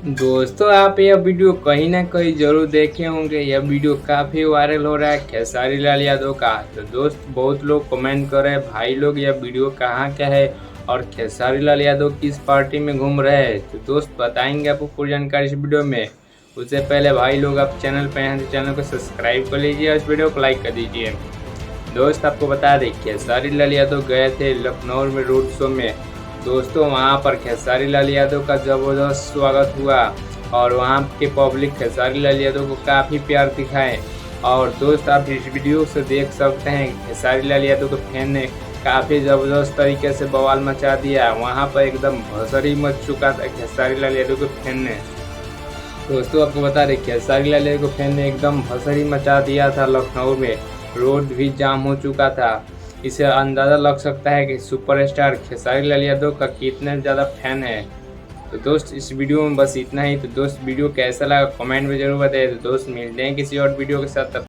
दोस्तों, आप यह वीडियो कहीं ना कहीं जरूर देखे होंगे। यह वीडियो काफ़ी वायरल हो रहा है खेसारी लाल यादव का। तो दोस्त, बहुत लोग कमेंट कर रहे हैं, भाई लोग यह वीडियो कहाँ का है और खेसारी लाल यादव किस पार्टी में घूम रहे हैं। तो दोस्त, बताएंगे आपको पूरी जानकारी इस वीडियो में। उससे पहले भाई लोग, आप चैनल पे हैं तो चैनल को सब्सक्राइब कर लीजिए और इस वीडियो को लाइक कर दीजिए। दोस्त, आपको बता दें, खेसारी लाल यादव गए थे लखनऊ में रोड शो में। दोस्तों, वहां पर खेसारी लाल यादव का ज़बरदस्त स्वागत हुआ और वहां के पब्लिक खेसारी लाल यादव को काफ़ी प्यार दिखाए। और दोस्त, आप इस वीडियो से देख सकते हैं खेसारी लाल यादव के फैन ने काफ़ी ज़बरदस्त तरीके से बवाल मचा दिया। वहां पर एकदम भसड़ी मच चुका था खेसारी लाल यादव के फैन ने। दोस्तों, आपको बता दें, खेसारी लाल यादव के फैन ने एकदम भसड़ी मचा दिया था लखनऊ में। रोड भी जाम हो चुका था। इसे अंदाज़ा लग सकता है कि सुपरस्टार खेसारी लाल यादव का कितने ज़्यादा फैन है। तो दोस्त, इस वीडियो में बस इतना ही। तो दोस्त, वीडियो कैसा लगा कमेंट में ज़रूर बताइए। तो दोस्त, मिलते हैं किसी और वीडियो के साथ।